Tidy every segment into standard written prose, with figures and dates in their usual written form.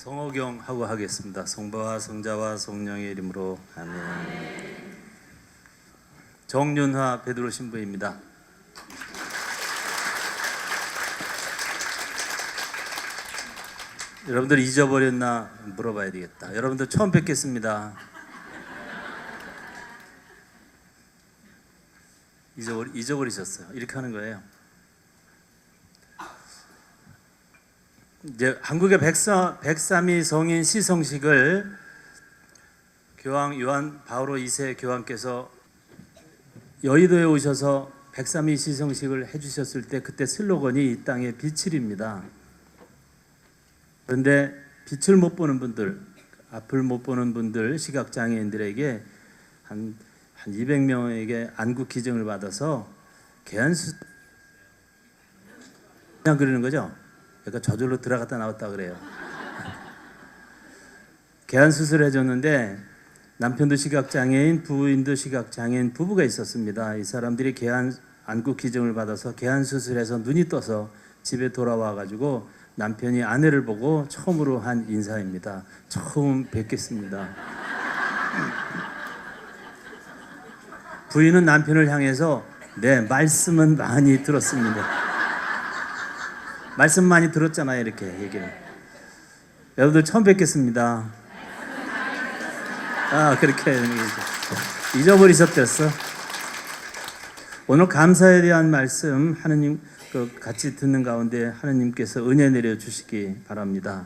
성호경하고 하겠습니다. 성부와 성자와 성령의 이름으로 아멘. 정윤화 베드로 신부입니다. 여러분들 잊어버렸나 물어봐야 되겠다. 여러분들 처음 뵙겠습니다. 잊어버리셨어요. 이렇게 하는 거예요. 이제 한국의 103위 성인 시성식을 교황 요한 바오로 2세 교황께서 여의도에 오셔서 103위 시성식을 해주셨을 때 그때 슬로건이 이 땅의 빛을입니다. 그런데 빛을 못 보는 분들, 앞을 못 보는 분들, 시각장애인들에게 한 200명에게 안구 기증을 받아서 개안수 그냥 그러는 거죠. 그러니까 저절로 들어갔다 나왔다 그래요. 개안 수술을 해줬는데 남편도 시각장애인, 부인도 시각장애인 부부가 있었습니다. 이 사람들이 개안 안구 기증을 받아서 개안 수술해서 눈이 떠서 집에 돌아와 가지고 남편이 아내를 보고 처음으로 한 인사입니다. 처음 뵙겠습니다. 부인은 남편을 향해서 네, 말씀은 많이 들었습니다. 말씀 많이 들었잖아요. 이렇게 얘기를. 여러분들 처음 뵙겠습니다. 그렇게 잊어버리셨댔어. 오늘 감사에 대한 말씀 하느님 같이 듣는 가운데 하느님께서 은혜 내려 주시기 바랍니다.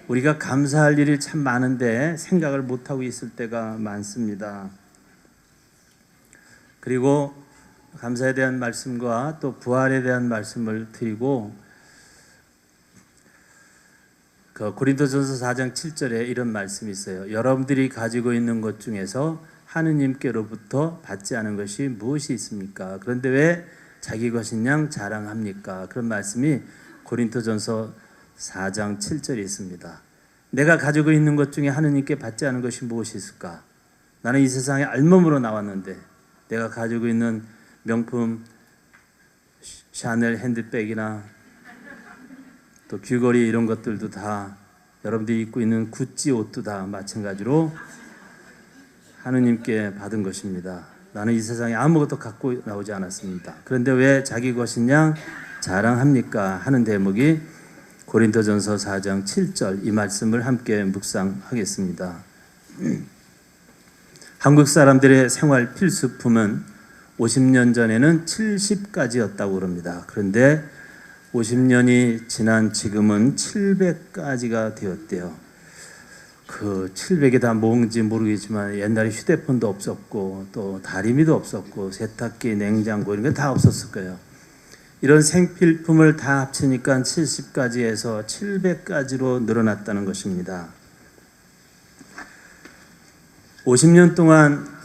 우리가 감사할 일이 참 많은데 생각을 못하고 있을 때가 많습니다. 그리고 감사에 대한 말씀과 또 부활에 대한 말씀을 드리고 고린도전서 4장 7절에 이런 말씀이 있어요. 여러분들이 가지고 있는 것 중에서 하느님께로부터 받지 않은 것이 무엇이 있습니까? 그런데 왜 자기 것인 양 자랑합니까? 그런 말씀이 고린도전서 4장 7절에 있습니다. 내가 가지고 있는 것 중에 하느님께 받지 않은 것이 무엇이 있을까? 나는 이 세상에 알몸으로 나왔는데 내가 가지고 있는 명품 샤넬 핸드백이나 또 귀걸이 이런 것들도 다 여러분들이 입고 있는 구찌 옷도 다 마찬가지로 하느님께 받은 것입니다. 나는 이 세상에 아무것도 갖고 나오지 않았습니다. 그런데 왜 자기 것인 양 자랑합니까? 하는 대목이 고린도전서 4장 7절 이 말씀을 함께 묵상하겠습니다. 한국 사람들의 생활 필수품은 50년 전에는 70가지였다고 그럽니다. 그런데 50년이 지난 지금은 700가지가 되었대요. 그 700이 다 뭔지 모르겠지만 옛날에 휴대폰도 없었고 또 다리미도 없었고 세탁기, 냉장고 이런 게 다 없었을 거예요. 이런 생필품을 다 합치니까 70가지에서 700가지로 늘어났다는 것입니다. 50년 동안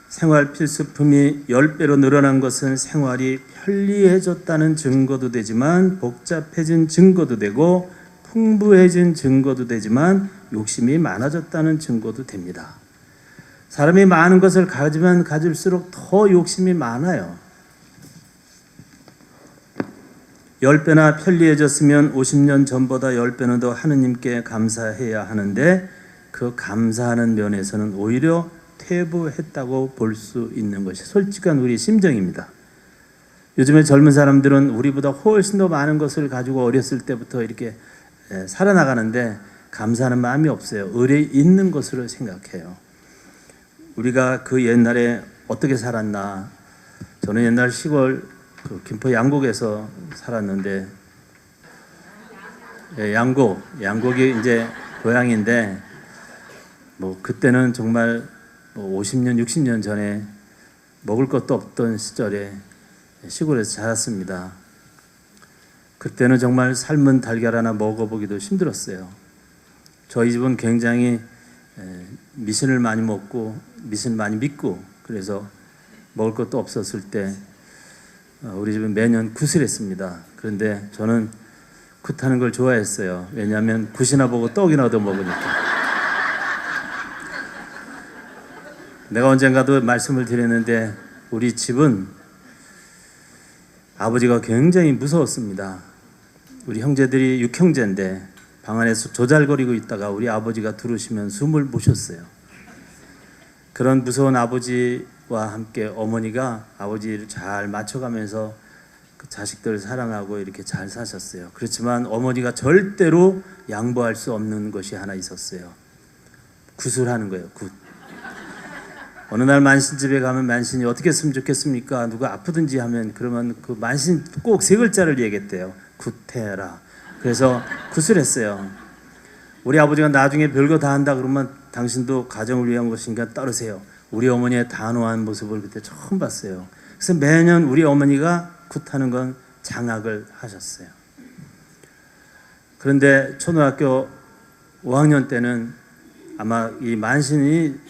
생활 필수품이 10배로 늘어난 것은 생활이 편리해졌다는 증거도 되지만 복잡해진 증거도 되고 풍부해진 증거도 되지만 욕심이 많아졌다는 증거도 됩니다. 사람이 많은 것을 가지면 가질수록 더 욕심이 많아요. 10배나 편리해졌으면 50년 전보다 10배는 더 하느님께 감사해야 하는데 그 감사하는 면에서는 오히려 퇴보했다고 볼 수 있는 것이 솔직한 우리 심정입니다. 요즘에 젊은 사람들은 우리보다 훨씬 더 많은 것을 가지고 어렸을 때부터 이렇게 살아나가는데 감사하는 마음이 없어요. 의뢰 있는 것으로 생각해요. 우리가 그 옛날에 어떻게 살았나. 저는 옛날 시골 김포 양곡에서 살았는데 양곡이 이제 고향인데 그때는 정말 50년, 60년 전에 먹을 것도 없던 시절에 시골에서 자랐습니다. 그때는 정말 삶은 달걀 하나 먹어보기도 힘들었어요. 저희 집은 굉장히 미신을 많이 먹고 미신 많이 믿고 그래서 먹을 것도 없었을 때 우리 집은 매년 굿을 했습니다. 그런데 저는 굿하는 걸 좋아했어요. 왜냐하면 굿이나 보고 떡이나 얻어 먹으니까. 내가 언젠가도 말씀을 드렸는데 우리 집은 아버지가 굉장히 무서웠습니다. 우리 형제들이 6형제인데 방 안에서 조잘거리고 있다가 우리 아버지가 들어오시면 숨을 못 쉬었어요. 그런 무서운 아버지와 함께 어머니가 아버지를 잘 맞춰가면서 그 자식들을 사랑하고 이렇게 잘 사셨어요. 그렇지만 어머니가 절대로 양보할 수 없는 것이 하나 있었어요. 굿을 하는 거예요. 굿. 어느 날 만신집에 가면 만신이 어떻게 했으면 좋겠습니까? 누가 아프든지 하면 그러면 그 만신 꼭 세 글자를 얘기했대요. 굿해라. 그래서 굿을 했어요. 우리 아버지가 나중에 별거 다 한다 그러면 당신도 가정을 위한 것이니까 따르세요. 우리 어머니의 단호한 모습을 그때 처음 봤어요. 그래서 매년 우리 어머니가 굿하는 건 장학을 하셨어요. 그런데 초등학교 5학년 때는 아마 이 만신이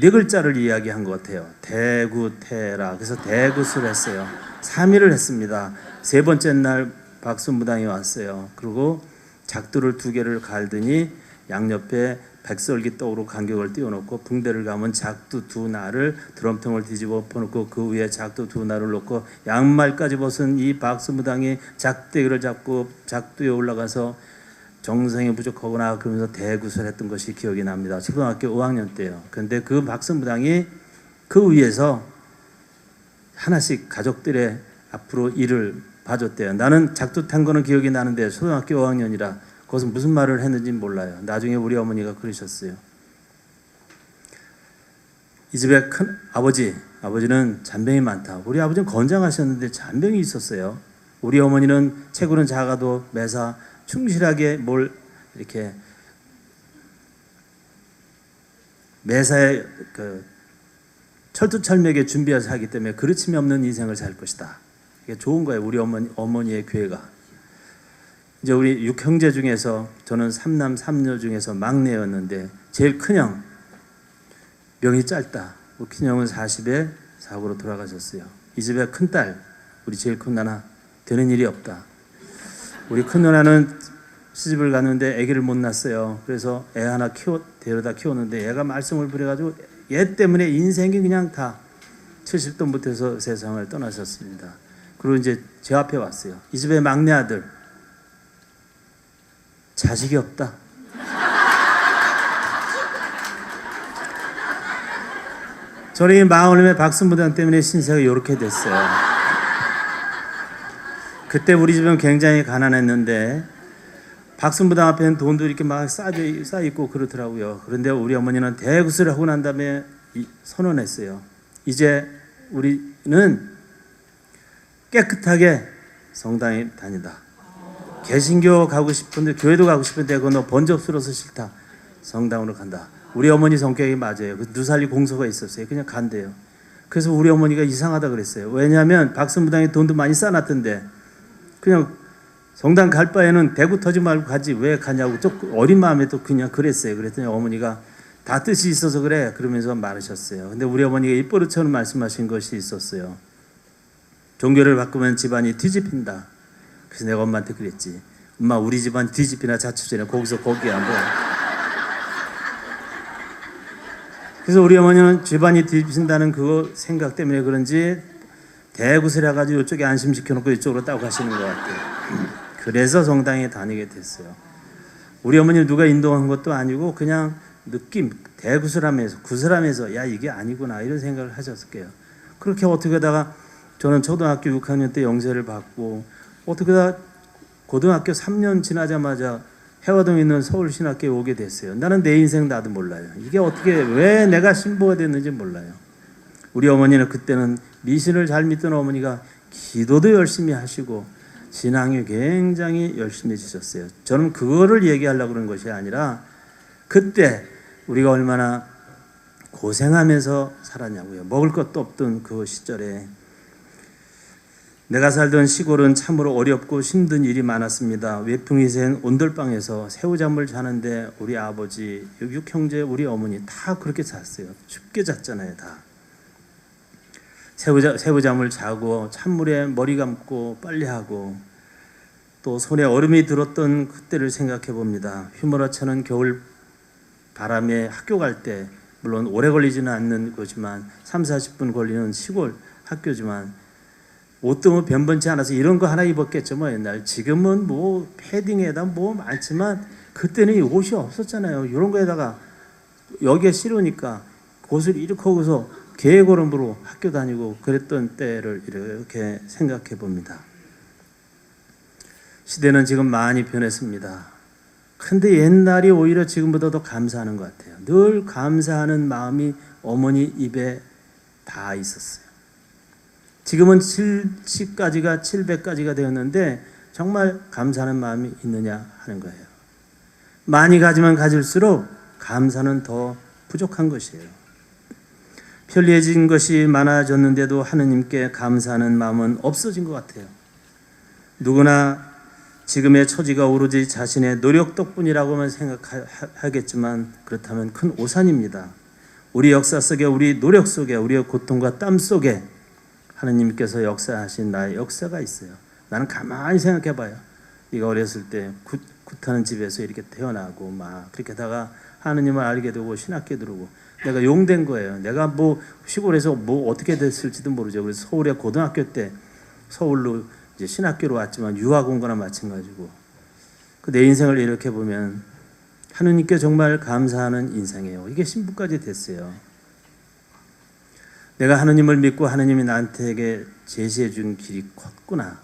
네 글자를 이야기한 것 같아요. 대굿해라. 그래서 대굿을 했어요. 3일을 했습니다. 세 번째 날 박수무당이 왔어요. 그리고 작두를 2개를 갈더니 양옆에 백설기 떡으로 간격을 띄워놓고 붕대를 감은 작두 2날을 드럼통을 뒤집어 엎어놓고 그 위에 작두 2날을 놓고 양말까지 벗은 이 박수무당이 작대기를 잡고 작두에 올라가서 정성이 부족하거나 그러면서 대굿을 했던 것이 기억이 납니다. 초등학교 5학년 때요. 그런데 그 박수무당이 그 위에서 하나씩 가족들의 앞으로 일을 봐줬대요. 나는 작두 탄 거는 기억이 나는데 초등학교 5학년이라 거기서 무슨 말을 했는지 몰라요. 나중에 우리 어머니가 그러셨어요. 이 집에 큰 아버지는 잔병이 많다. 우리 아버지는 건장하셨는데 잔병이 있었어요. 우리 어머니는 체구는 작아도 매사 충실하게 뭘 이렇게 매사에 그 철두철미하게 준비해서 하기 때문에 그르침이 없는 인생을 살 것이다. 이게 좋은 거예요. 우리 어머니의 교회가. 이제 우리 6형제 중에서 저는 3남 3녀 중에서 막내였는데 제일 큰형 명이 짧다. 우리 큰형은 40에 사고로 돌아가셨어요. 이 집에 큰딸 우리 제일 큰 누나 되는 일이 없다. 우리 큰 누나는 시집을 갔는데 아기를 못 낳았어요. 그래서 애 하나 데려다 키웠는데 얘가 말썽을 부려가지고 얘 때문에 인생이 그냥 다 70도 못해서 세상을 떠나셨습니다. 그리고 이제 제 앞에 왔어요. 이 집의 막내 아들 자식이 없다. 저희 마을의 박수무당 때문에 신세가 이렇게 됐어요. 그때 우리 집은 굉장히 가난했는데 박수무당 앞에는 돈도 이렇게 막 쌓여있고 그렇더라고요. 그런데 우리 어머니는 대굿을 하고 난 다음에 선언했어요. 이제 우리는 깨끗하게 성당에 다닌다. 개신교 가고 싶은데 교회도 가고 싶은데 그거 너 번잡스러워서 싫다. 성당으로 간다. 우리 어머니 성격이 맞아요. 그 누살리 공소가 있었어요. 그냥 간대요. 그래서 우리 어머니가 이상하다 그랬어요. 왜냐하면 박수무당에 돈도 많이 쌓아놨던데 그냥 성당 갈 바에는 대구 터지 말고 가지 왜 가냐고 또 어린 마음에 또 그냥 그랬어요. 그랬더니 어머니가 다 뜻이 있어서 그래 그러면서 말하셨어요. 근데 우리 어머니가 입버릇처럼 말씀하신 것이 있었어요. 종교를 바꾸면 집안이 뒤집힌다. 그래서 내가 엄마한테 그랬지. 엄마 우리 집안 뒤집히나 자초지나 거기서 거기야 뭐. 그래서 우리 어머니는 집안이 뒤집힌다는 그거 생각 때문에 그런지 대굿을 해가지고 이쪽에 안심시켜놓고 이쪽으로 따고 가시는 것 같아요. 그래서 성당에 다니게 됐어요. 우리 어머니 누가 인도한 것도 아니고 그냥 느낌 대굿을 하면서 구슬하면서 야 이게 아니구나 이런 생각을 하셨을 거예요. 그렇게 어떻게 하다가 저는 초등학교 6학년 때 영세를 받고 어떻게 하다 고등학교 3년 지나자마자 해화동에 있는 서울신학교에 오게 됐어요. 나는 내 인생 나도 몰라요. 이게 어떻게 왜 내가 신부가 됐는지 몰라요. 우리 어머니는 그때는 미신을 잘 믿던 어머니가 기도도 열심히 하시고 신앙이 굉장히 열심히 지셨어요. 저는 그거를 얘기하려고 그런 것이 아니라 그때 우리가 얼마나 고생하면서 살았냐고요. 먹을 것도 없던 그 시절에 내가 살던 시골은 참으로 어렵고 힘든 일이 많았습니다. 외풍이 센 온돌방에서 새우잠을 자는데 우리 아버지, 6형제 우리 어머니 다 그렇게 잤어요. 춥게 잤잖아요. 다. 새우잠을 자고 찬물에 머리 감고 빨래하고 또 손에 얼음이 들었던 그때를 생각해 봅니다. 휘몰아치는 겨울 바람에 학교 갈 때 물론 오래 걸리지는 않는 거지만 3, 40분 걸리는 시골 학교지만 옷도 뭐 변변치 않아서 이런 거 하나 입었겠죠 뭐 옛날. 지금은 뭐 패딩에다 뭐 많지만 그때는 이 옷이 없었잖아요. 이런 거에다가 여기에 싫으니까 옷을 이렇게 하고서 개걸음으로 학교 다니고 그랬던 때를 이렇게 생각해 봅니다. 시대는 지금 많이 변했습니다. 근데 옛날이 오히려 지금보다 더 감사하는 것 같아요. 늘 감사하는 마음이 어머니 입에 다 있었어요. 지금은 70까지가 700까지가 되었는데 정말 감사하는 마음이 있느냐 하는 거예요. 많이 가지면 가질수록 감사는 더 부족한 것이에요. 편리해진 것이 많아졌는데도 하느님께 감사하는 마음은 없어진 것 같아요. 누구나 지금의 처지가 오로지 자신의 노력 덕분이라고만 생각하겠지만 그렇다면 큰 오산입니다. 우리 역사 속에, 우리 노력 속에, 우리의 고통과 땀 속에 하느님께서 역사하신 나의 역사가 있어요. 나는 가만히 생각해 봐요. 네가 어렸을 때 굿하는 집에서 이렇게 태어나고 막 그렇게 하다가 하느님을 알게 되고 신학교 들어오고 내가 용된 거예요. 내가 뭐 시골에서 뭐 어떻게 됐을지도 모르죠. 그래서 서울에 고등학교 때 서울로 이제 신학교로 왔지만 유학 온 거나 마찬가지고 내 인생을 이렇게 보면 하느님께 정말 감사하는 인생이에요. 이게 신부까지 됐어요. 내가 하느님을 믿고 하느님이 나한테 제시해 준 길이 컸구나.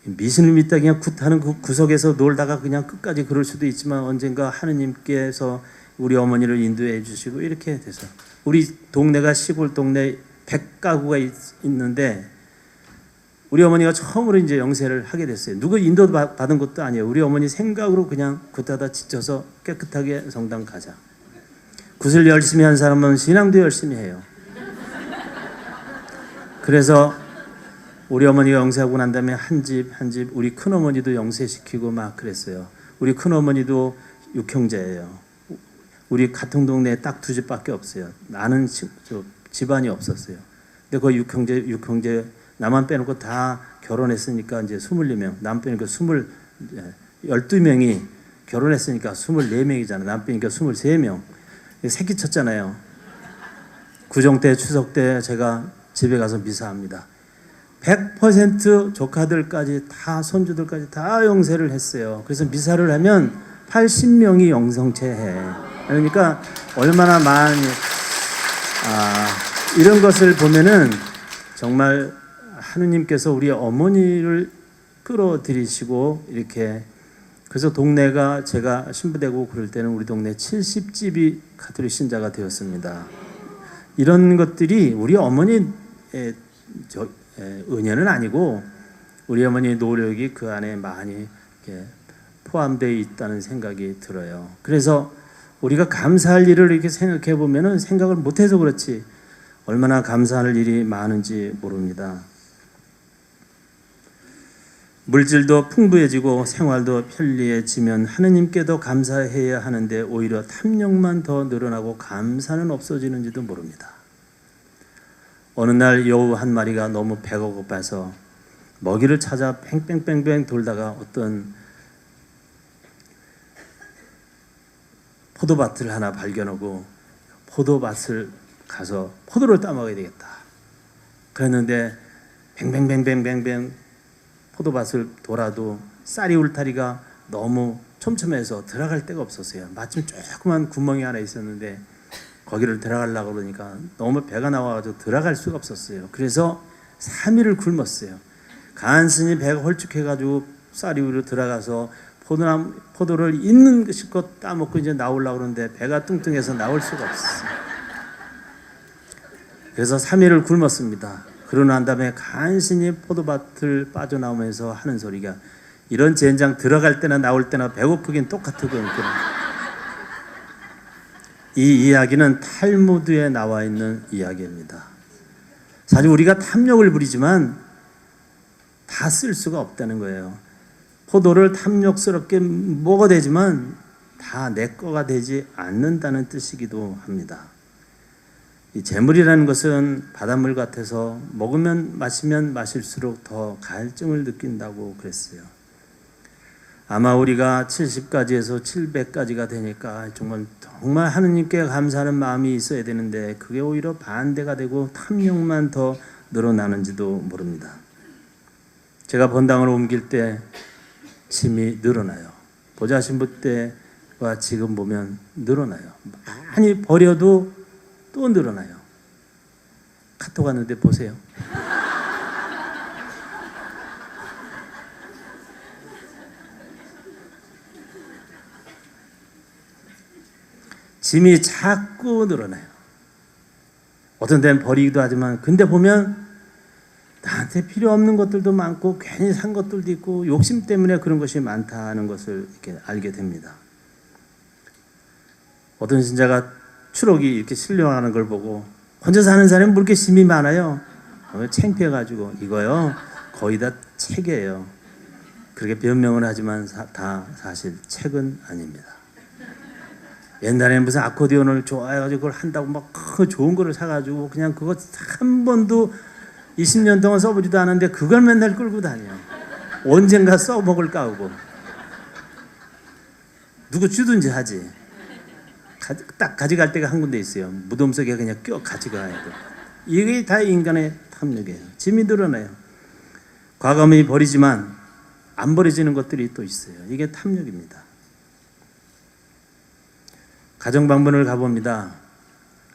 미신을 믿다 그냥 굿하는 그 구석에서 놀다가 그냥 끝까지 그럴 수도 있지만 언젠가 하느님께서 우리 어머니를 인도해 주시고 이렇게 돼서 우리 동네가 시골 동네 100가구가 있는데 우리 어머니가 처음으로 이제 영세를 하게 됐어요. 누구 인도 받은 것도 아니에요. 우리 어머니 생각으로 그냥 굿하다 지쳐서 깨끗하게 성당 가자. 굿을 열심히 한 사람은 신앙도 열심히 해요. 그래서 우리 어머니가 영세하고 난 다음에 한 집 우리 큰어머니도 영세시키고 막 그랬어요. 우리 큰어머니도 6형제예요. 우리 같은 동네에 딱 2집밖에 없어요. 나는 집안이 없었어요. 근데 그 6형제 나만 빼놓고 다 결혼했으니까 이제 24명, 남 빼니까 12명이 결혼했으니까 24명이잖아. 남 빼니까 23명. 새끼 쳤잖아요. 구정 때, 추석 때 제가 집에 가서 미사합니다. 100% 조카들까지 다 손주들까지 다 영세를 했어요. 그래서 미사를 하면 80명이 영성체해. 그러니까 얼마나 많이 이런 것을 보면은 정말 하느님께서 우리 어머니를 끌어들이시고 이렇게 그래서 동네가 제가 신부되고 그럴 때는 우리 동네 70집이 가톨릭 신자가 되었습니다. 이런 것들이 우리 어머니의 은혜는 아니고 우리 어머니의 노력이 그 안에 많이 포함되어 있다는 생각이 들어요. 그래서 우리가 감사할 일을 이렇게 생각해 보면은 생각을 못해서 그렇지 얼마나 감사할 일이 많은지 모릅니다. 물질도 풍부해지고 생활도 편리해지면 하느님께도 감사해야 하는데 오히려 탐욕만 더 늘어나고 감사는 없어지는지도 모릅니다. 어느 날 여우 한 마리가 너무 배가 고파서 먹이를 찾아 뺑뺑뺑뺑 돌다가 어떤 포도밭을 하나 발견하고 포도밭을 가서 포도를 따먹어야 되겠다. 그랬는데 뱅뱅뱅뱅뱅뱅 포도밭을 돌아도 쌀이 울타리가 너무 촘촘해서 들어갈 데가 없었어요. 마침 조그만 구멍이 하나 있었는데 거기를 들어가려고 그러니까 너무 배가 나와가지고 들어갈 수가 없었어요. 그래서 3일을 굶었어요. 간신히 배가 홀쭉해가지고 쌀이 위로 들어가서 포도를 있는 것껏 따먹고 이제 나오려고 그러는데 배가 뚱뚱해서 나올 수가 없었어요. 그래서 3일을 굶었습니다. 그러고 난 다음에 간신히 포도밭을 빠져나오면서 하는 소리가 이런 젠장 들어갈 때나 나올 때나 배고프긴 똑같거든요. 이 이야기는 탈무드에 나와 있는 이야기입니다. 사실 우리가 탐욕을 부리지만 다 쓸 수가 없다는 거예요. 포도를 탐욕스럽게 먹어대지만 다 내 거가 되지 않는다는 뜻이기도 합니다. 이 재물이라는 것은 바닷물 같아서 먹으면 마시면 마실수록 더 갈증을 느낀다고 그랬어요. 아마 우리가 70까지에서 700까지가 되니까 정말 하느님께 감사하는 마음이 있어야 되는데 그게 오히려 반대가 되고 탐욕만 더 늘어나는지도 모릅니다. 제가 본당을 옮길 때 짐이 늘어나요. 보좌신부 때와 지금 보면 늘어나요. 많이 버려도 또 늘어나요. 카톡 왔는데 보세요. 짐이 자꾸 늘어나요. 어떤 데는 버리기도 하지만 근데 보면 나한테 필요 없는 것들도 많고 괜히 산 것들도 있고 욕심 때문에 그런 것이 많다는 것을 이렇게 알게 됩니다. 어떤 신자가 추록이 이렇게 신령하는 걸 보고 혼자 사는 사람이 뭐 이렇게 짐이 많아요? 창피해가지고 이거요 거의 다 책이에요. 그렇게 변명을 하지만 다 사실 책은 아닙니다. 옛날에는 무슨 아코디언을 좋아해가지고 그걸 한다고 막 좋은 거를 사가지고 그냥 그거 한 번도 20년 동안 써보지도 않았는데 그걸 맨날 끌고 다녀. 언젠가 써먹을까 하고. 누구 주든지 하지. 딱 가져갈 데가 한 군데 있어요. 무덤 속에 그냥 껴 가져가야 돼. 이게 다 인간의 탐욕이에요. 짐이 늘어나요. 과감히 버리지만 안 버려지는 것들이 또 있어요. 이게 탐욕입니다. 가정방문을 가봅니다.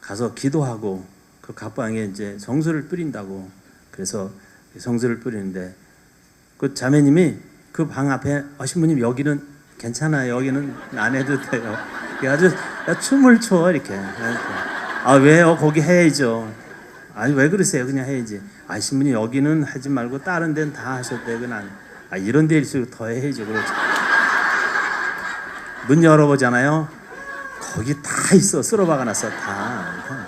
가서 기도하고 그 갑방에 이제 성수를 뿌린다고. 그래서 성수를 뿌리는데 그 자매님이 그 방 앞에 신부님 여기는 괜찮아요. 여기는 안 해도 돼요. 아주 춤을 춰 이렇게. 아 왜요? 거기 해야죠. 아니 왜 그러세요? 그냥 해야지. 신부님 여기는 하지 말고 다른 데는 다 하셔도 돼요. 이런 데일수록 더 해야죠. 그렇죠. 문 열어보잖아요. 거기 다 있어. 쓸어박아 놨어. 다.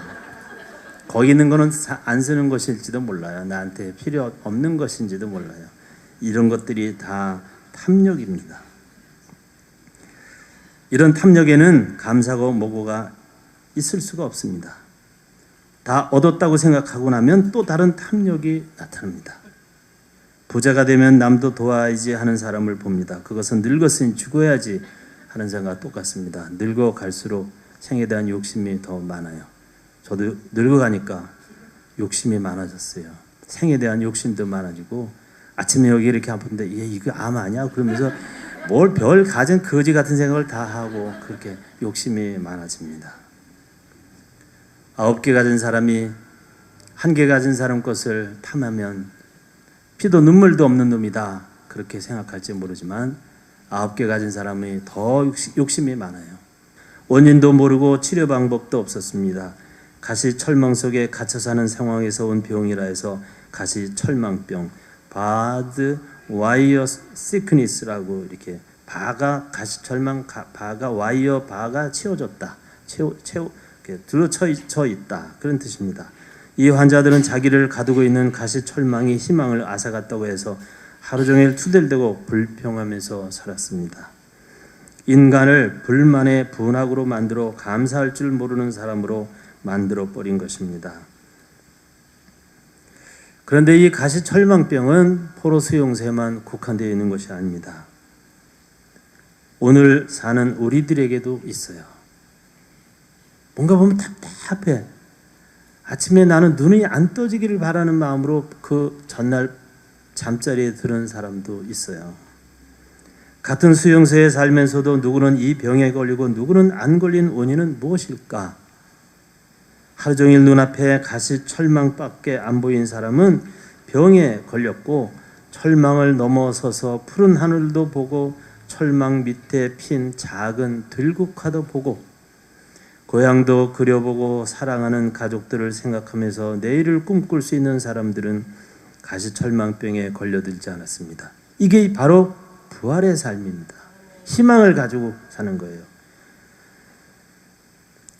거기 있는 거는 안 쓰는 것일지도 몰라요. 나한테 필요 없는 것인지도 몰라요. 이런 것들이 다 탐욕입니다. 이런 탐욕에는 감사고 모고가 있을 수가 없습니다. 다 얻었다고 생각하고 나면 또 다른 탐욕이 나타납니다. 부자가 되면 남도 도와야지 하는 사람을 봅니다. 그것은 늙었으니 죽어야지 하는 생각과 똑같습니다. 늙어갈수록 생에 대한 욕심이 더 많아요. 저도 늙어가니까 욕심이 많아졌어요. 생에 대한 욕심도 많아지고 아침에 여기 이렇게 아픈데 얘 이거 암 아니야? 그러면서 뭘 별 가진 거지 같은 생각을 다 하고 그렇게 욕심이 많아집니다. 9개 가진 사람이 1개 가진 사람 것을 탐하면 피도 눈물도 없는 놈이다 그렇게 생각할지 모르지만 9개 가진 사람이 더 욕심이 많아요. 원인도 모르고 치료 방법도 없었습니다. 가시철망 속에 갇혀 사는 상황에서 온 병이라 해서 가시철망병, bad wire sickness라고 이렇게 바가 가시철망 바가 와이어 바가 채워졌다, 들어쳐 있다 그런 뜻입니다. 이 환자들은 자기를 가두고 있는 가시철망이 희망을 앗아갔다고 해서 하루 종일 투덜대고 불평하면서 살았습니다. 인간을 불만의 분악으로 만들어 감사할 줄 모르는 사람으로 만들어 버린 것입니다. 그런데 이 가시철망병은 포로 수용소에만 국한되어 있는 것이 아닙니다. 오늘 사는 우리들에게도 있어요. 뭔가 보면 답답해. 아침에 나는 눈이 안 떠지기를 바라는 마음으로 그 전날 잠자리에 드는 사람도 있어요. 같은 수용소에 살면서도 누구는 이 병에 걸리고 누구는 안 걸린 원인은 무엇일까? 하루 종일 눈앞에 가시철망밖에 안 보인 사람은 병에 걸렸고 철망을 넘어서서 푸른 하늘도 보고 철망 밑에 핀 작은 들국화도 보고 고향도 그려보고 사랑하는 가족들을 생각하면서 내일을 꿈꿀 수 있는 사람들은 가시철망병에 걸려들지 않았습니다. 이게 바로 부활의 삶입니다. 희망을 가지고 사는 거예요.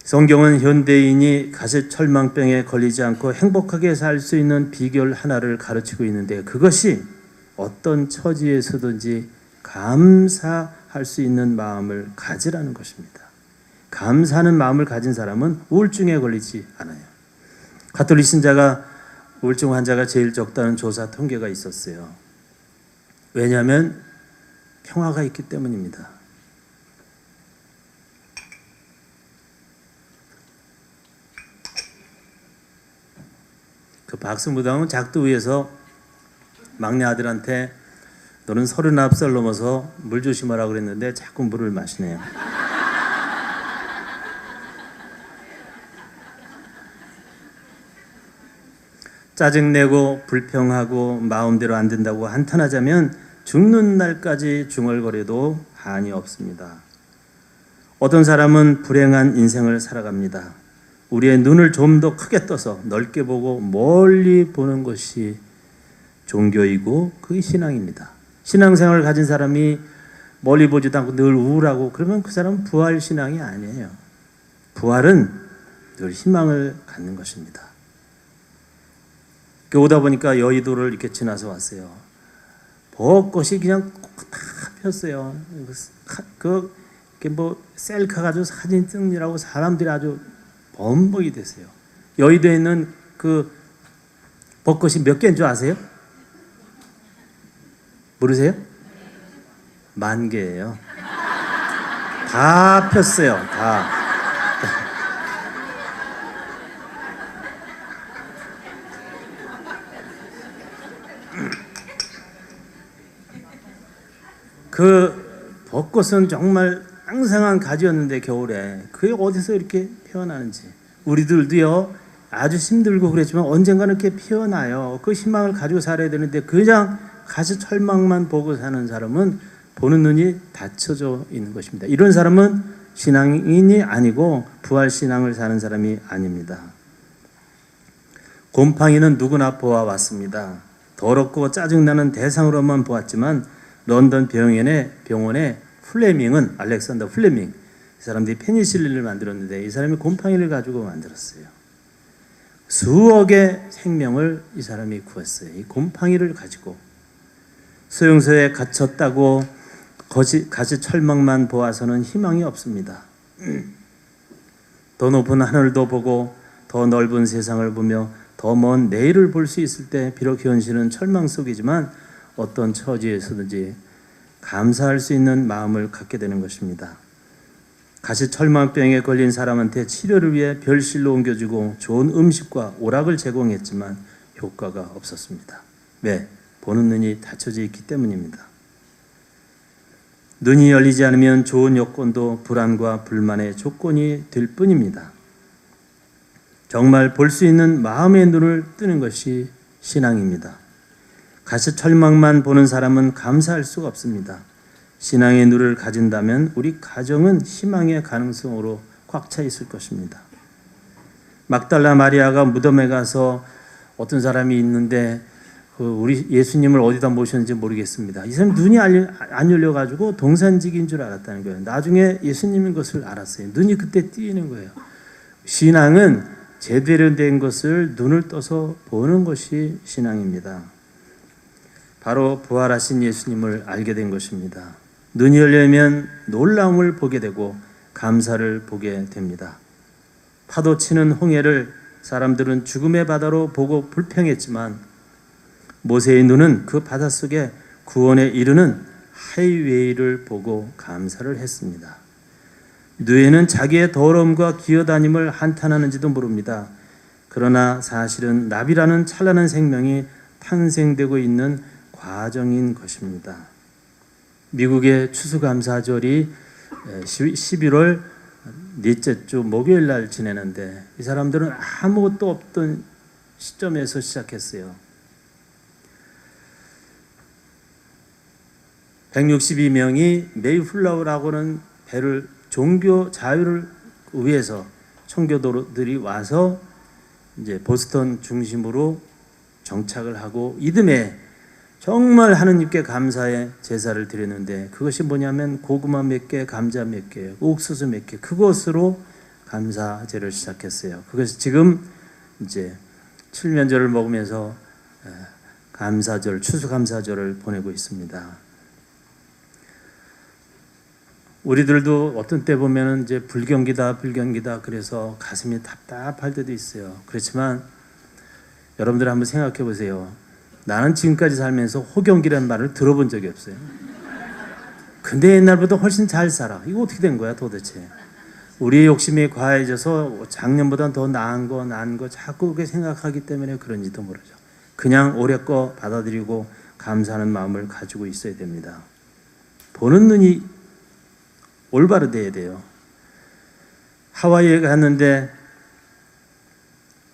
성경은 현대인이 가시철망병에 걸리지 않고 행복하게 살 수 있는 비결 하나를 가르치고 있는데 그것이 어떤 처지에서든지 감사할 수 있는 마음을 가지라는 것입니다. 감사하는 마음을 가진 사람은 우울증에 걸리지 않아요. 가톨릭 신자가 우울증 환자가 제일 적다는 조사 통계가 있었어요. 왜냐하면 평화가 있기 때문입니다. 그 박수무당은 작두 위에서 막내 아들한테 너는 39살 넘어서 물 조심하라 그랬는데 자꾸 물을 마시네요. 짜증내고 불평하고 마음대로 안 된다고 한탄하자면 죽는 날까지 중얼거려도 한이 없습니다. 어떤 사람은 불행한 인생을 살아갑니다. 우리의 눈을 좀 더 크게 떠서 넓게 보고 멀리 보는 것이 종교이고 그게 신앙입니다. 신앙생활을 가진 사람이 멀리 보지도 않고 늘 우울하고 그러면 그 사람은 부활신앙이 아니에요. 부활은 늘 희망을 갖는 것입니다. 오다 보니까 여의도를 이렇게 지나서 왔어요. 벚꽃이 그냥 다 폈어요. 이렇게 뭐 셀카 가지고 사진 찍느라고 사람들이 아주 범벅이 됐어요. 여의도에 있는 그 벚꽃이 몇 개인 줄 아세요? 모르세요? 10,000개예요. 다 폈어요. 다. 그 벚꽃은 정말 앙상한 가지였는데 겨울에 그게 어디서 이렇게 피어나는지 우리들도요 아주 힘들고 그랬지만 언젠가는 이렇게 피어나요. 그 희망을 가지고 살아야 되는데 그냥 가시 철망만 보고 사는 사람은 보는 눈이 닫혀져 있는 것입니다. 이런 사람은 신앙인이 아니고 부활신앙을 사는 사람이 아닙니다. 곰팡이는 누구나 보아왔습니다. 더럽고 짜증나는 대상으로만 보았지만 런던 병원에 플레밍은 알렉산더 플레밍 이 사람들이 페니실린을 만들었는데 이 사람이 곰팡이를 가지고 만들었어요. 수억의 생명을 이 사람이 구했어요. 이 곰팡이를 가지고 소용소에 갇혔다고 가시 철망만 보아서는 희망이 없습니다. 더 높은 하늘도 보고 더 넓은 세상을 보며 더 먼 내일을 볼 수 있을 때 비록 현실은 철망 속이지만 어떤 처지에서든지 감사할 수 있는 마음을 갖게 되는 것입니다. 가시철망병에 걸린 사람한테 치료를 위해 별실로 옮겨주고 좋은 음식과 오락을 제공했지만 효과가 없었습니다. 왜? 보는 눈이 닫혀져 있기 때문입니다. 눈이 열리지 않으면 좋은 여건도 불안과 불만의 조건이 될 뿐입니다. 정말 볼 수 있는 마음의 눈을 뜨는 것이 신앙입니다. 가시철망만 보는 사람은 감사할 수가 없습니다. 신앙의 눈을 가진다면 우리 가정은 희망의 가능성으로 꽉 차 있을 것입니다. 막달라 마리아가 무덤에 가서 어떤 사람이 있는데 우리 예수님을 어디다 모셨는지 모르겠습니다. 이 사람 눈이 안 열려가지고 동산직인 줄 알았다는 거예요. 나중에 예수님인 것을 알았어요. 눈이 그때 띄는 거예요. 신앙은 제대로 된 것을 눈을 떠서 보는 것이 신앙입니다. 바로 부활하신 예수님을 알게 된 것입니다. 눈이 열리면 놀라움을 보게 되고 감사를 보게 됩니다. 파도 치는 홍해를 사람들은 죽음의 바다로 보고 불평했지만 모세의 눈은 그 바닷속에 구원에 이르는 하이웨이를 보고 감사를 했습니다. 누에는 자기의 더러움과 기어다님을 한탄하는지도 모릅니다. 그러나 사실은 나비라는 찬란한 생명이 탄생되고 있는 과정인 것입니다. 미국의 추수감사절이 11월 넷째 주 목요일 날 지내는데 이 사람들은 아무것도 없던 시점에서 시작했어요. 162명이 메이플라워라고는 배를 종교 자유를 위해서 청교도들이 와서 이제 보스턴 중심으로 정착을 하고 이듬해 정말 하느님께 감사의 제사를 드렸는데 그것이 뭐냐면 고구마 몇 개, 감자 몇 개, 옥수수 몇 개 그것으로 감사제를 시작했어요. 그것이 지금 이제 칠면조를 먹으면서 감사절, 추수감사절을 보내고 있습니다. 우리들도 어떤 때 보면은 이제 불경기다 그래서 가슴이 답답할 때도 있어요. 그렇지만 여러분들 한번 생각해 보세요. 나는 지금까지 살면서 호경기라는 말을 들어본 적이 없어요. 근데 옛날보다 훨씬 잘 살아. 이거 어떻게 된 거야 도대체? 우리의 욕심이 과해져서 작년보다 더 나은 거 자꾸 그렇게 생각하기 때문에 그런지도 모르죠. 그냥 올해 거 받아들이고 감사하는 마음을 가지고 있어야 됩니다. 보는 눈이 올바로 돼야 돼요. 하와이에 갔는데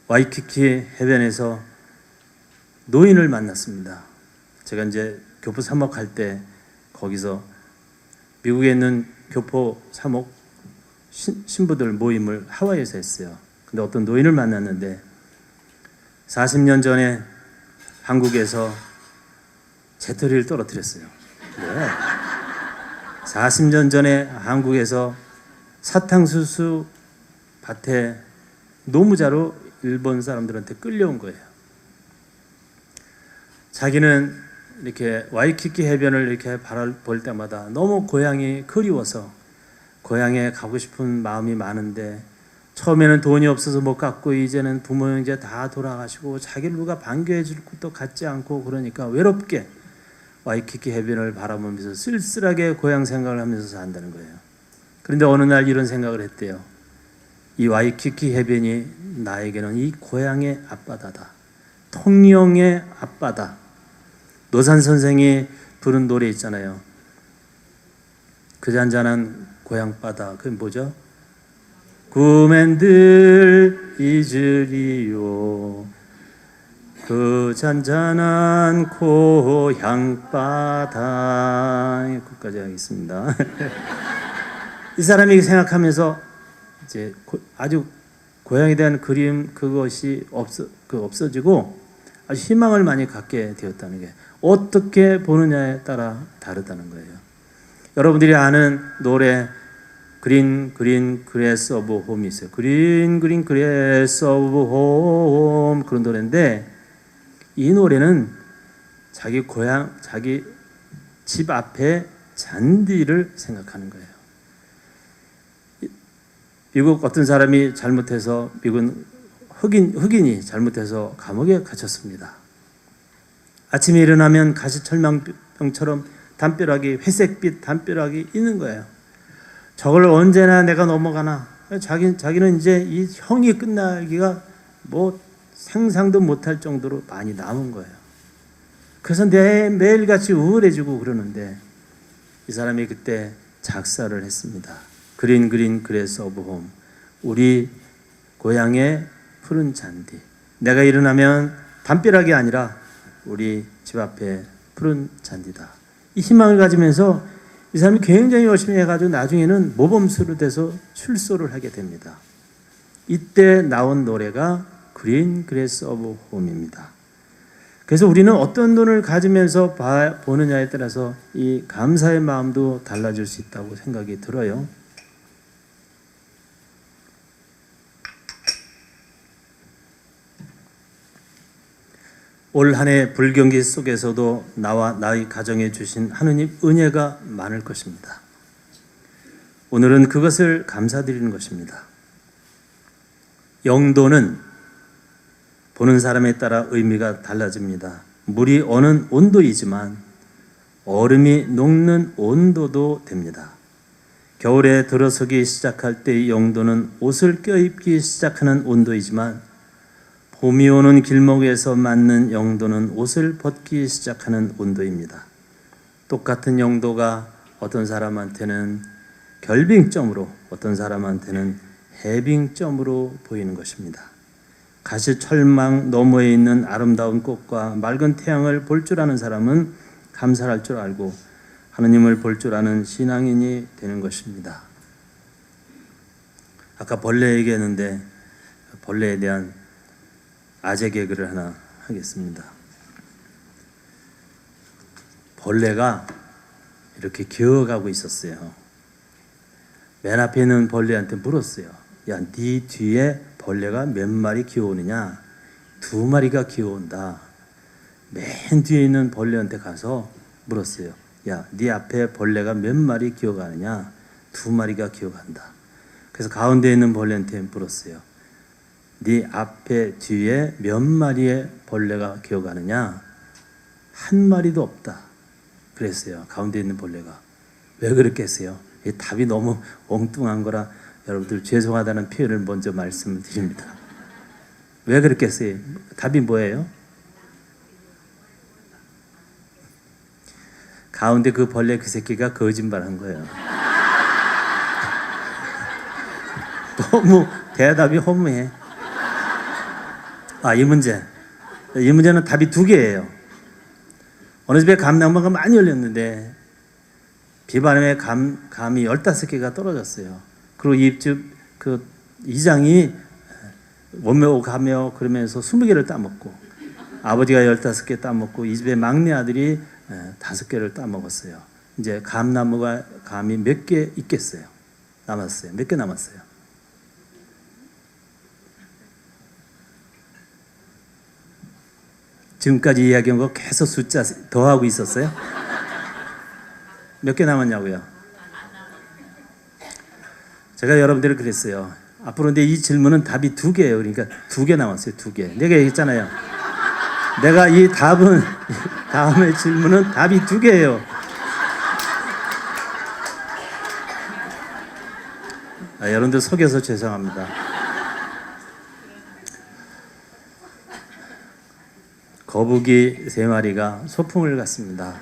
와이키키 해변에서 노인을 만났습니다. 제가 이제 교포 사목할 때 거기서 미국에 있는 교포 사목 신부들 모임을 하와이에서 했어요. 근데 어떤 노인을 만났는데 40년 전에 한국에서 재떨이를 떨어뜨렸어요. 네. 40년 전에 한국에서 사탕수수 밭에 노무자로 일본 사람들한테 끌려온 거예요. 자기는 이렇게 와이키키 해변을 이렇게 바라볼 때마다 너무 고향이 그리워서 고향에 가고 싶은 마음이 많은데 처음에는 돈이 없어서 못 갔고 이제는 부모 형제 다 돌아가시고 자기를 누가 반겨해 줄 것도 같지 않고 그러니까 외롭게 와이키키 해변을 바라보면서 쓸쓸하게 고향 생각을 하면서 산다는 거예요. 그런데 어느 날 이런 생각을 했대요. 이 와이키키 해변이 나에게는 이 고향의 앞바다다. 통영의 앞바다. 노산 선생이 부른 노래 있잖아요. 그 잔잔한 고향바다. 그게 뭐죠? 꿈엔들 잊으리요 그 잔잔한 고향바다. 여기까지 하겠습니다. 이 사람이 생각하면서 이제 아주 고향에 대한 그림 그것이 없어지고 아주 희망을 많이 갖게 되었다는 게 어떻게 보느냐에 따라 다르다는 거예요. 여러분들이 아는 노래 그린 그레스 오브 홈이 있어요. 그린 그레스 오브 홈 그런 노래인데 이 노래는 자기 고향 자기 집 앞에 잔디를 생각하는 거예요. 미국 어떤 사람이 잘못해서 미국 흑인이 잘못해서 감옥에 갇혔습니다. 아침에 일어나면 가시철망병처럼 담벼락이 회색빛 담벼락이 있는 거예요. 저걸 언제나 내가 넘어가나. 자기는 이제 이 형이 끝나기가 뭐 상상도 못할 정도로 많이 남은 거예요. 그래서 매일같이 우울해지고 그러는데 이 사람이 그때 작사를 했습니다. 그린 그레스 오브 홈. 우리 고향의 푸른 잔디. 내가 일어나면 담벼락이 아니라 우리 집 앞에 푸른 잔디다. 이 희망을 가지면서 이 사람이 굉장히 열심히 해가지고 나중에는 모범수로 돼서 출소를 하게 됩니다. 이때 나온 노래가 그린 그레스 오브 홈입니다. 그래서 우리는 어떤 눈을 가지면서 보느냐에 따라서 이 감사의 마음도 달라질 수 있다고 생각이 들어요. 올 한 해 불경기 속에서도 나와 나의 가정에 주신 하느님 은혜가 많을 것입니다. 오늘은 그것을 감사드리는 것입니다. 영도는 보는 사람에 따라 의미가 달라집니다. 물이 어는 온도이지만 얼음이 녹는 온도도 됩니다. 겨울에 들어서기 시작할 때의 영도는 옷을 껴입기 시작하는 온도이지만 봄이 오는 길목에서 맞는 영도는 옷을 벗기 시작하는 온도입니다. 똑같은 영도가 어떤 사람한테는 결빙점으로 어떤 사람한테는 해빙점으로 보이는 것입니다. 가시철망 너머에 있는 아름다운 꽃과 맑은 태양을 볼 줄 아는 사람은 감사할 줄 알고 하느님을 볼 줄 아는 신앙인이 되는 것입니다. 아까 벌레 얘기했는데 벌레에 대한 아재 개그를 하나 하겠습니다. 벌레가 이렇게 기어가고 있었어요. 맨 앞에 있는 벌레한테 물었어요. 야, 네 뒤에 벌레가 몇 마리 기어오느냐? 2마리가 기어온다. 맨 뒤에 있는 벌레한테 가서 물었어요. 야, 네 앞에 벌레가 몇 마리 기어가느냐? 2마리가 기어간다. 그래서 가운데 있는 벌레한테 물었어요. 네 앞에 뒤에 몇 마리의 벌레가 기어가느냐? 1마리도 없다. 그랬어요. 가운데 있는 벌레가. 왜 그랬겠어요? 이 답이 너무 엉뚱한 거라 여러분들 죄송하다는 표현을 먼저 말씀을 드립니다. 왜 그랬겠어요? 답이 뭐예요? 가운데 그 벌레 그 새끼가 거짓말한 거예요. 너무 대답이 허무해. 이 문제는 답이 두 개예요. 어느 집에 감나무가 많이 열렸는데 비바람에 감이 15개가 떨어졌어요. 그리고 이 집 그 이장이 원매오 가매오 그러면서 20개를 따먹고, 아버지가 15개 따먹고, 이 집의 막내 아들이 5개를 따먹었어요. 이제 감이 몇 개 있겠어요? 남았어요. 몇 개 남았어요? 지금까지 이야기한 거 계속 숫자 더하고 있었어요? 몇 개 남았냐고요? 제가 여러분들을 그랬어요. 앞으로 근데 이 질문은 답이 2개예요. 그러니까 2개 남았어요. 2개. 내가 얘기했잖아요. 내가 이 다음의 질문은 답이 2개예요. 여러분들 속여서 죄송합니다. 거북이 3마리가 소풍을 갔습니다.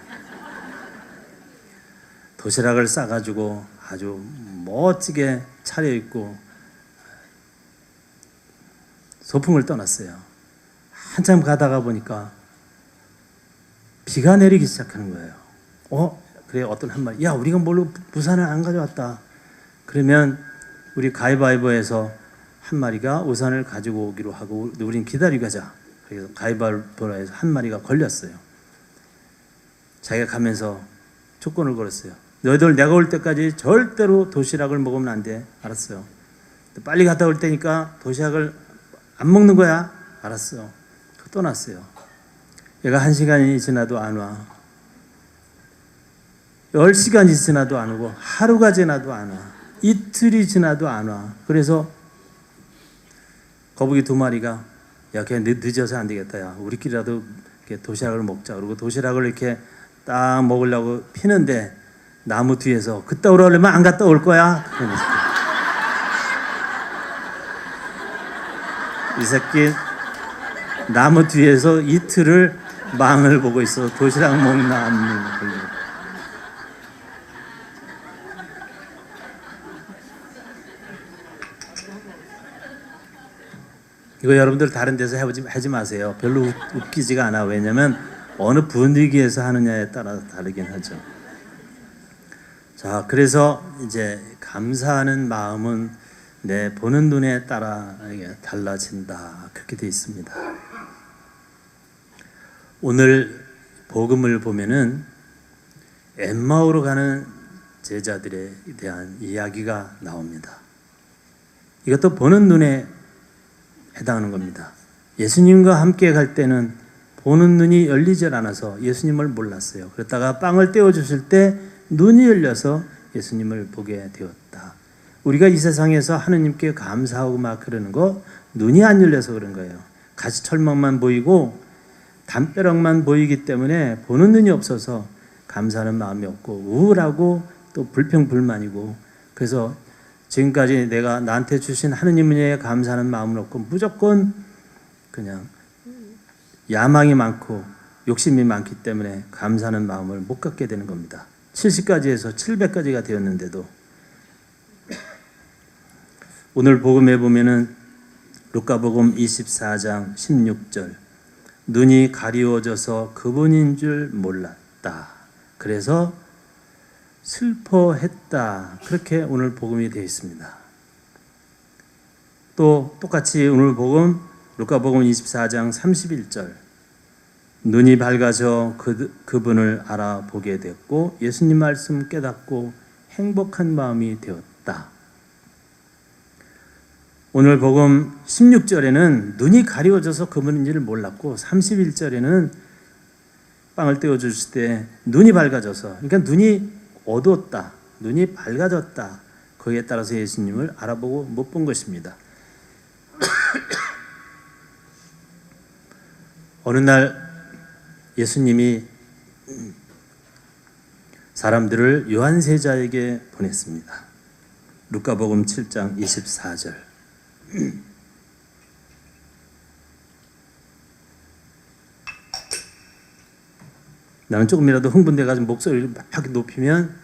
도시락을 싸가지고 아주 멋지게 차려입고 소풍을 떠났어요. 한참 가다가 보니까 비가 내리기 시작하는 거예요. 그래, 어떤 한 마리, 야, 우리가 뭘로 우산을 안 가져왔다. 그러면 우리 가위바위보에서 한 마리가 우산을 가지고 오기로 하고 우린 기다리고 가자. 그래서 가위바위보에서 한 마리가 걸렸어요. 자기가 가면서 조건을 걸었어요. 너희들 내가 올 때까지 절대로 도시락을 먹으면 안 돼. 알았어요. 빨리 갔다 올 테니까 도시락을 안 먹는 거야. 알았어. 떠났어요. 얘가 1시간이 지나도 안 와. 10시간이 지나도 안 오고, 하루가 지나도 안 와. 이틀이 지나도 안 와. 그래서 거북이 2마리가 야, 걔 늦어서 안 되겠다. 야, 우리끼리라도 이렇게 도시락을 먹자. 그리고 도시락을 이렇게 딱 먹으려고 피는데 나무 뒤에서 그따 오라면 안 갔다 올 거야. 그러면서. 이 새끼 나무 뒤에서 이틀을 망을 보고 있어. 도시락 먹나 안 먹나. 이거 여러분들 다른 데서 하지 마세요. 별로 웃기지가 않아. 왜냐면 어느 분위기에서 하느냐에 따라 다르긴 하죠. 자, 그래서 이제 감사하는 마음은 내 보는 눈에 따라 달라진다. 그렇게 되어 있습니다. 오늘 복음을 보면은 엠마오로 가는 제자들에 대한 이야기가 나옵니다. 이것도 보는 눈에 해당하는 겁니다. 예수님과 함께 갈 때는 보는 눈이 열리질 않아서 예수님을 몰랐어요. 그러다가 빵을 떼어주실 때 눈이 열려서 예수님을 보게 되었다. 우리가 이 세상에서 하느님께 감사하고 막 그러는 거 눈이 안 열려서 그런 거예요. 가시철망만 보이고 담벼락만 보이기 때문에 보는 눈이 없어서 감사하는 마음이 없고 우울하고 또 불평불만이고, 그래서 지금까지 내가 나한테 주신 하느님에 감사하는 마음은 없고 무조건 그냥 야망이 많고 욕심이 많기 때문에 감사하는 마음을 못 갖게 되는 겁니다. 70까지에서 700까지가 되었는데도 오늘 복음에 보면은 루카복음 24장 16절 눈이 가리워져서 그분인 줄 몰랐다. 그래서 슬퍼했다. 그렇게 오늘 복음이 되어 있습니다. 또 똑같이 오늘 복음 루카복음 24장 31절 눈이 밝아져 그분을 알아보게 됐고 예수님 말씀 깨닫고 행복한 마음이 되었다. 오늘 복음 16절에는 눈이 가리워져서 그분인지를 몰랐고 31절에는 빵을 떼어주실 때 눈이 밝아져서, 그러니까 눈이 어두웠다, 눈이 밝아졌다. 거기에 따라서 예수님을 알아보고 못 본 것입니다. 어느 날 예수님이 사람들을 요한세자에게 보냈습니다. 루카복음 7장 24절 나는 조금이라도 흥분돼가지고 목소리를 막 높이면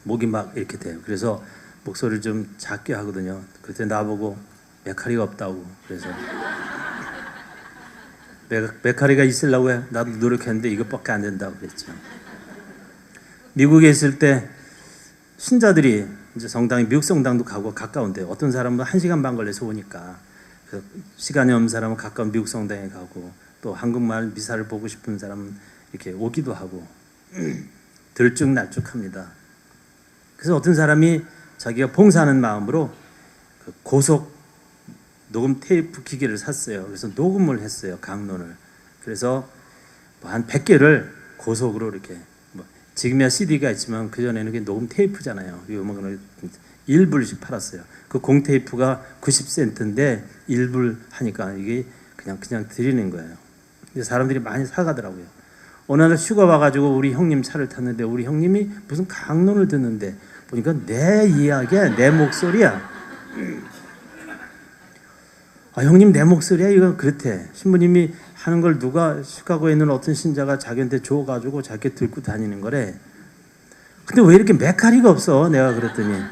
목이 막 이렇게 돼요. 그래서 목소리를 좀 작게 하거든요. 그때 나보고 메카리가 없다고. 그래서 메카리가 있으려고 해. 나도 노력했는데 이것밖에 안 된다고 그랬죠. 미국에 있을 때 신자들이 이제 성당이 미국 성당도 가고 가까운데 어떤 사람은 1시간 반 걸려서 오니까 시간이 없는 사람은 가까운 미국 성당에 가고 또 한국말 미사를 보고 싶은 사람은 이렇게 오기도 하고 들쭉날쭉합니다. 그래서 어떤 사람이 자기가 봉사하는 마음으로 그 고속 녹음 테이프 기계를 샀어요. 그래서 녹음을 했어요. 강론을. 그래서 뭐 한 100개를 고속으로 이렇게 지금이야 CD가 있지만 그전에는 그게 녹음 테이프잖아요. 이 음악을 1불씩 팔았어요. 그 공테이프가 90센트인데 1불 하니까 이게 그냥 드리는 거예요. 근데 사람들이 많이 사가더라고요. 어느 날 휴가 와가지고 우리 형님 차를 탔는데 우리 형님이 무슨 강론을 듣는데 보니까 내 이야기야, 내 목소리야. 아, 형님 내 목소리야? 이거 그렇대. 신부님이 하는 걸 누가 시카고에 있는 어떤 신자가 자기한테 줘가지고 자기 들고 다니는 거래. 근데 왜 이렇게 메카리가 없어? 내가 그랬더니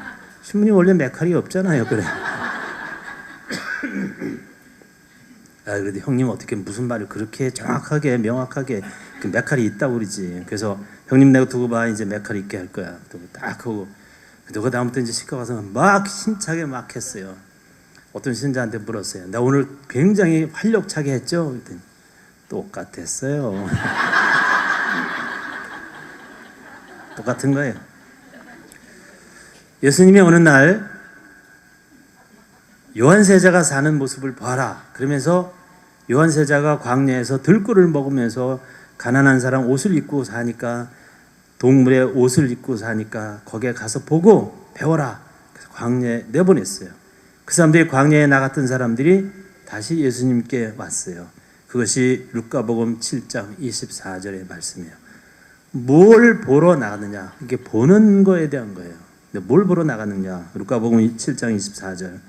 신부님 원래 메카리 없잖아요. 그래. 아, 그래도 형님 어떻게 무슨 말을 그렇게 정확하게 명확하게 그 메카리 있다고 그러지. 그래서 형님 내가 두고 봐. 이제 메카리 있게 할 거야. 딱 하고 그 다음부터 이제 시카 가서 막 힘차게 막 했어요. 어떤 신자한테 물었어요. 나 오늘 굉장히 활력차게 했죠? 그랬더니 똑같았어요. 똑같은 거예요. 예수님이 어느 날 요한세자가 사는 모습을 봐라. 그러면서 요한세자가 광야에서 들꿀을 먹으면서 가난한 사람 옷을 입고 사니까 동물의 옷을 입고 사니까 거기에 가서 보고 배워라. 그래서 광야에 내보냈어요. 그 사람들이 광야에 나갔던 사람들이 다시 예수님께 왔어요. 그것이 루카복음 7장 24절의 말씀이에요. 뭘 보러 나갔느냐? 이게 보는 거에 대한 거예요. 근데 뭘 보러 나갔느냐? 루카복음 7장 24절.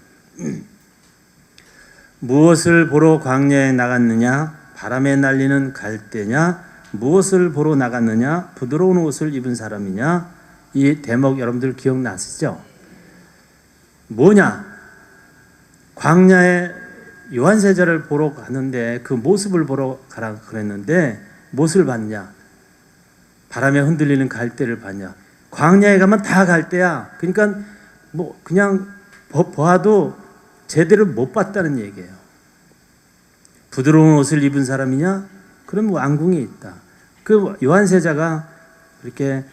무엇을 보러 광야에 나갔느냐? 바람에 날리는 갈대냐? 무엇을 보러 나갔느냐? 부드러운 옷을 입은 사람이냐? 이 대목 여러분들 기억나시죠? 뭐냐? 광야에 요한세자를 보러 가는데 그 모습을 보러 가라 그랬는데 무엇을 봤냐? 바람에 흔들리는 갈대를 봤냐? 광야에 가면 다 갈대야. 그러니까 뭐 그냥 봐도 제대로 못 봤다는 얘기예요. 부드러운 옷을 입은 사람이냐? 그럼 왕궁이 있다. 그 요한세자가 그렇게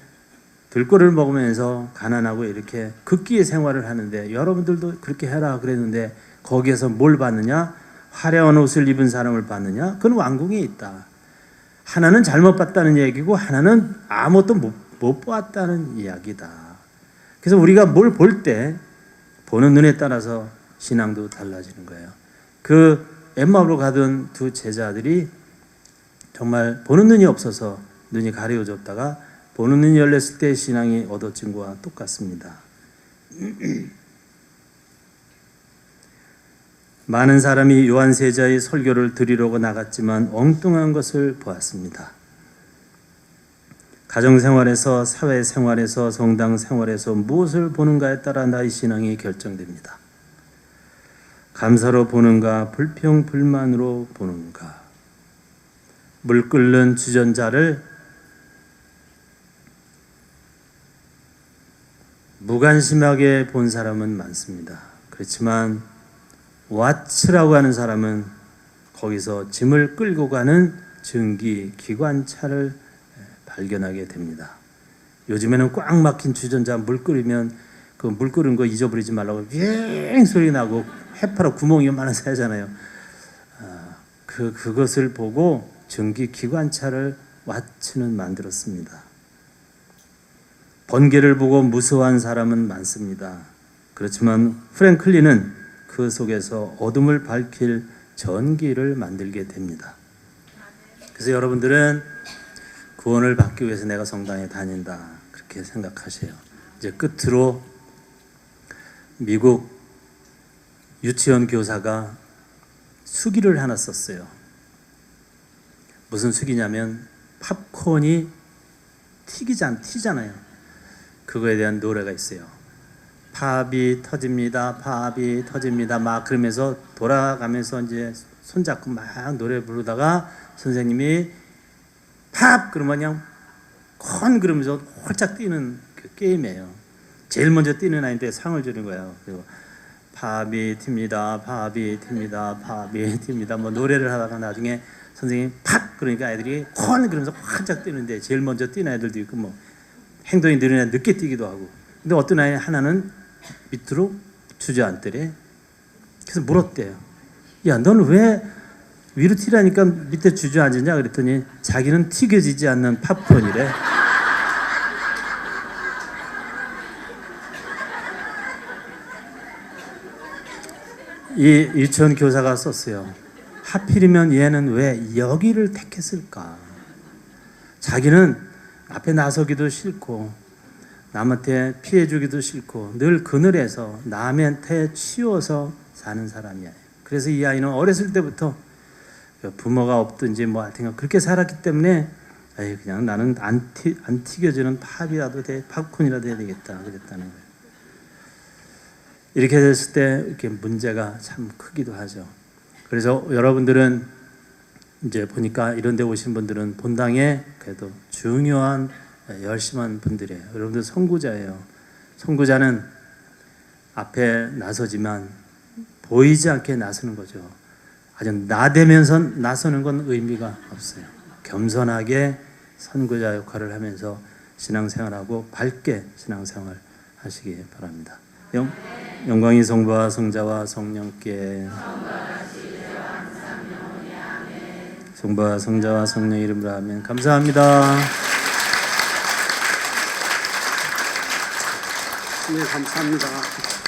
들꿀을 먹으면서 가난하고 이렇게 극기의 생활을 하는데 여러분들도 그렇게 해라 그랬는데 거기에서 뭘 봤느냐? 화려한 옷을 입은 사람을 봤느냐? 그건 왕궁에 있다. 하나는 잘못 봤다는 얘기고 하나는 아무것도 못 봤다는 이야기다. 그래서 우리가 뭘 볼 때 보는 눈에 따라서 신앙도 달라지는 거예요. 그 엠마오로 가던 두 제자들이 정말 보는 눈이 없어서 눈이 가려졌다가 보는 눈이 열렸을 때 신앙이 얻어진 것과 똑같습니다. 많은 사람이 요한세자의 설교를 들으려고 나갔지만 엉뚱한 것을 보았습니다. 가정생활에서, 사회생활에서, 성당생활에서 무엇을 보는가에 따라 나의 신앙이 결정됩니다. 감사로 보는가, 불평불만으로 보는가. 물 끓는 주전자를 무관심하게 본 사람은 많습니다. 그렇지만 와츠라고 하는 사람은 거기서 짐을 끌고 가는 증기 기관차를 발견하게 됩니다. 요즘에는 꽉 막힌 주전자 물 끓이면 그 물 끓은 거 잊어버리지 말라고 윙 소리 나고 해파로 구멍이 많아서 하잖아요. 그것을 보고 증기 기관차를 와츠는 만들었습니다. 번개를 보고 무서워한 사람은 많습니다. 그렇지만 프랭클린은 그 속에서 어둠을 밝힐 전기를 만들게 됩니다. 그래서 여러분들은 구원을 받기 위해서 내가 성당에 다닌다 그렇게 생각하세요. 이제 끝으로 미국 유치원 교사가 수기를 하나 썼어요. 무슨 수기냐면 팝콘이 튀잖아요. 그거에 대한 노래가 있어요. 팝이 터집니다. 팝이 터집니다. 막 그러면서 돌아가면서 이제 손잡고 막 노래 부르다가 선생님이 팝 그러면 그냥 콘 그러면서 홀짝 뛰는 그 게임이에요. 제일 먼저 뛰는 아이한테 상을 주는 거예요. 그리고 팝이 튑니다. 팝이 튑니다. 팝이 튑니다. 뭐 노래를 하다가 나중에 선생님이 팝 그러니까 아이들이 콘 그러면서 활짝 뛰는데 제일 먼저 뛰는 아이들도 있고 뭐 행동이 느린 애 늦게 뛰기도 하고. 근데 어떤 아이 하나는 밑으로 주저앉더래. 그래서 물었대요. 야, 너는 왜 위로 튀라니까 밑에 주저앉으냐? 그랬더니 자기는 튀겨지지 않는 팝콘이래. 이 유치원 교사가 썼어요. 하필이면 얘는 왜 여기를 택했을까? 자기는 앞에 나서기도 싫고 남한테 피해주기도 싫고 늘 그늘에서 남한테 치워서 사는 사람이야. 그래서 이 아이는 어렸을 때부터 부모가 없든지 뭐 하여튼 그렇게 살았기 때문에 그냥 나는 안 튀겨지는 팝이라도 돼, 팝콘이라도 해야 되겠다 그랬다는 거예요. 이렇게 됐을 때 이렇게 문제가 참 크기도 하죠. 그래서 여러분들은 이제 보니까 이런 데 오신 분들은 본당에 그래도 중요한 열심한 분들이에요. 여러분들 선구자예요. 선구자는 앞에 나서지만 보이지 않게 나서는 거죠. 아주 나대면서 나서는 건 의미가 없어요. 겸손하게 선구자 역할을 하면서 신앙생활하고 밝게 신앙생활 하시기 바랍니다. 영광이 성부와 성자와 성령께 성부와 성자와 성령 이름으로 아멘. 감사합니다. 네, 감사합니다.